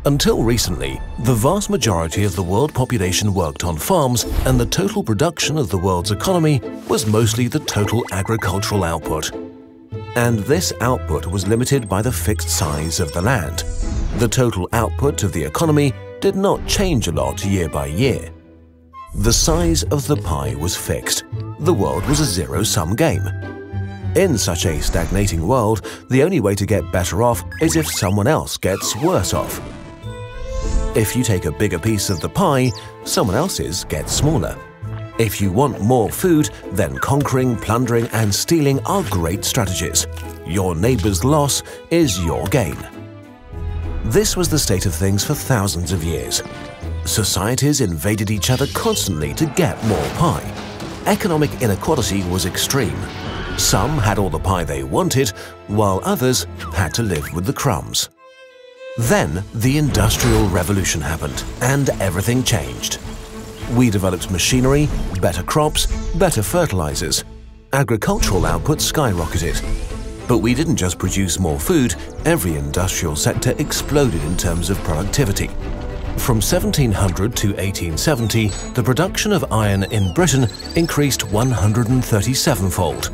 Until recently, the vast majority of the world population worked on farms, and the total production of the world's economy was mostly the total agricultural output. And this output was limited by the fixed size of the land. The total output of the economy did not change a lot year by year. The size of the pie was fixed. The world was a zero-sum game. In such a stagnating world, the only way to get better off is if someone else gets worse off. If you take a bigger piece of the pie, someone else's gets smaller. If you want more food, then conquering, plundering, and stealing are great strategies. Your neighbor's loss is your gain. This was the state of things for thousands of years. Societies invaded each other constantly to get more pie. Economic inequality was extreme. Some had all the pie they wanted, while others had to live with the crumbs. Then the Industrial Revolution happened, and everything changed. We developed machinery, better crops, better fertilizers. Agricultural output skyrocketed. But we didn't just produce more food, every industrial sector exploded in terms of productivity. From 1700 to 1870, the production of iron in Britain increased 137-fold.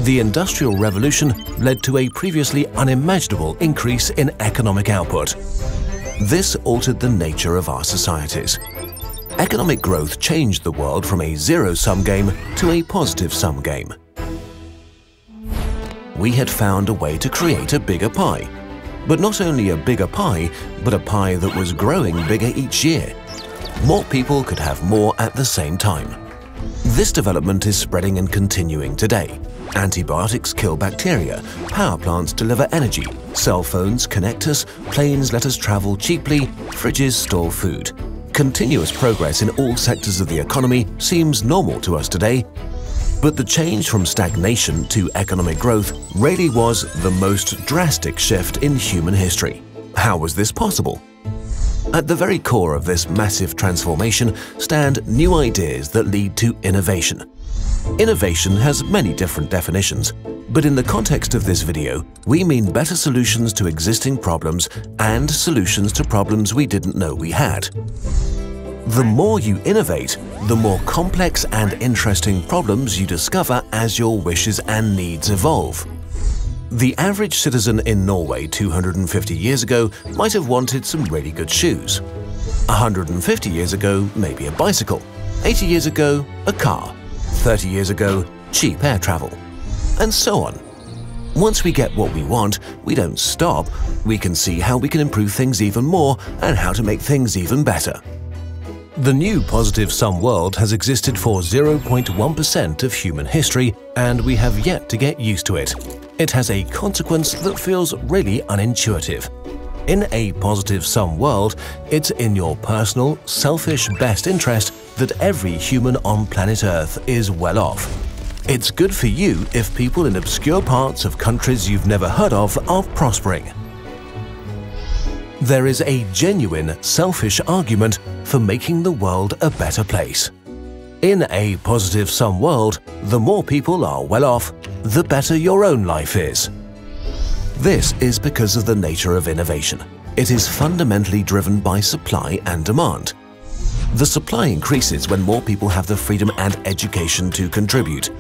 The Industrial Revolution led to a previously unimaginable increase in economic output. This altered the nature of our societies. Economic growth changed the world from a zero-sum game to a positive-sum game. We had found a way to create a bigger pie. But not only a bigger pie, but a pie that was growing bigger each year. More people could have more at the same time. This development is spreading and continuing today. Antibiotics kill bacteria, power plants deliver energy, cell phones connect us, planes let us travel cheaply, fridges store food. Continuous progress in all sectors of the economy seems normal to us today. But the change from stagnation to economic growth really was the most drastic shift in human history. How was this possible? At the very core of this massive transformation stand new ideas that lead to innovation. Innovation has many different definitions, but in the context of this video, we mean better solutions to existing problems and solutions to problems we didn't know we had. The more you innovate, the more complex and interesting problems you discover as your wishes and needs evolve. The average citizen in Norway 250 years ago might have wanted some really good shoes. 150 years ago, maybe a bicycle. 80 years ago, a car. 30 years ago, cheap air travel. And so on. Once we get what we want, we don't stop. We can see how we can improve things even more and how to make things even better. The new positive-sum world has existed for 0.1% of human history, and we have yet to get used to it. It has a consequence that feels really unintuitive. In a positive-sum world, it's in your personal, selfish best interest that every human on planet Earth is well off. It's good for you if people in obscure parts of countries you've never heard of are prospering. There is a genuine, selfish argument for making the world a better place. In a positive-sum world, the more people are well off, the better your own life is. This is because of the nature of innovation. It is fundamentally driven by supply and demand. The supply increases when more people have the freedom and education to contribute.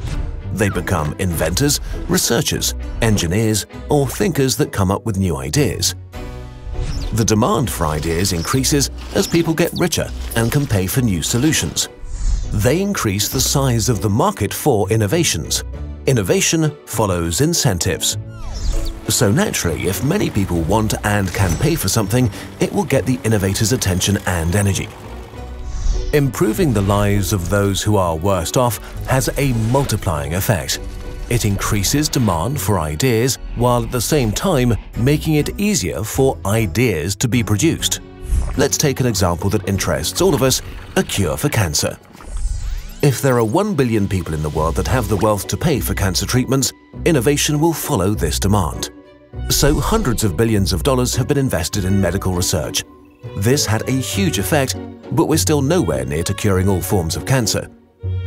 They become inventors, researchers, engineers, or thinkers that come up with new ideas. The demand for ideas increases as people get richer and can pay for new solutions. They increase the size of the market for innovations. Innovation follows incentives. So naturally, if many people want and can pay for something, it will get the innovator's attention and energy. Improving the lives of those who are worst off has a multiplying effect. It increases demand for ideas while at the same time making it easier for ideas to be produced. Let's take an example that interests all of us, a cure for cancer. If there are 1 billion people in the world that have the wealth to pay for cancer treatments, innovation will follow this demand. So hundreds of billions of dollars have been invested in medical research. This had a huge effect, but we're still nowhere near to curing all forms of cancer.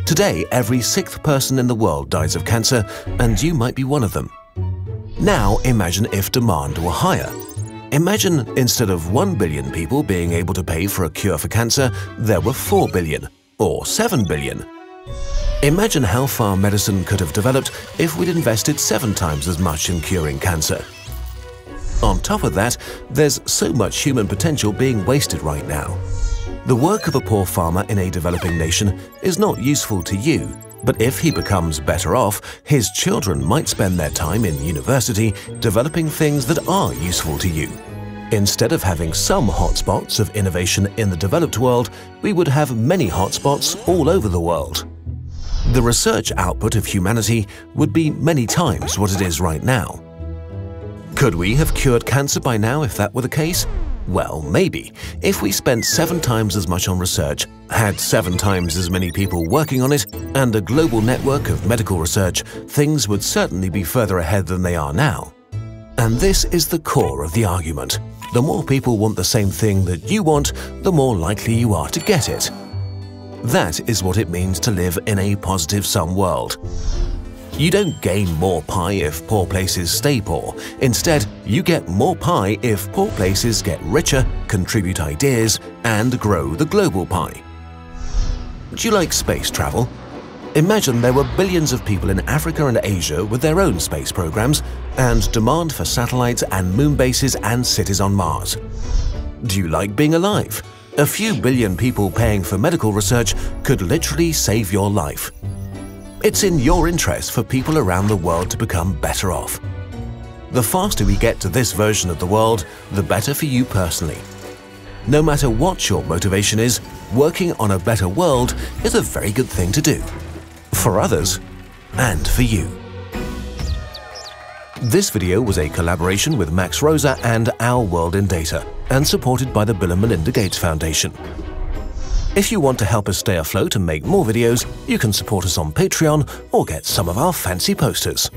Today, every 6th person in the world dies of cancer, and you might be one of them. Now imagine if demand were higher. Imagine instead of 1 billion people being able to pay for a cure for cancer, there were 4 billion or 7 billion. Imagine how far medicine could have developed if we'd invested 7 times as much in curing cancer. On top of that, there's so much human potential being wasted right now. The work of a poor farmer in a developing nation is not useful to you, but if he becomes better off, his children might spend their time in university developing things that are useful to you. Instead of having some hotspots of innovation in the developed world, we would have many hotspots all over the world. The research output of humanity would be many times what it is right now. Could we have cured cancer by now if that were the case? Well, maybe. If we spent 7 times as much on research, had 7 times as many people working on it, and a global network of medical research, things would certainly be further ahead than they are now. And this is the core of the argument. The more people want the same thing that you want, the more likely you are to get it. That is what it means to live in a positive-sum world. You don't gain more pie if poor places stay poor. Instead, you get more pie if poor places get richer, contribute ideas, and grow the global pie. Do you like space travel? Imagine there were billions of people in Africa and Asia with their own space programs and demand for satellites and moon bases and cities on Mars. Do you like being alive? A few billion people paying for medical research could literally save your life. It's in your interest for people around the world to become better off. The faster we get to this version of the world, the better for you personally. No matter what your motivation is, working on a better world is a very good thing to do. For others, and for you. This video was a collaboration with Max Rosa and Our World in Data, and supported by the Bill and Melinda Gates Foundation. If you want to help us stay afloat and make more videos, you can support us on Patreon or get some of our fancy posters.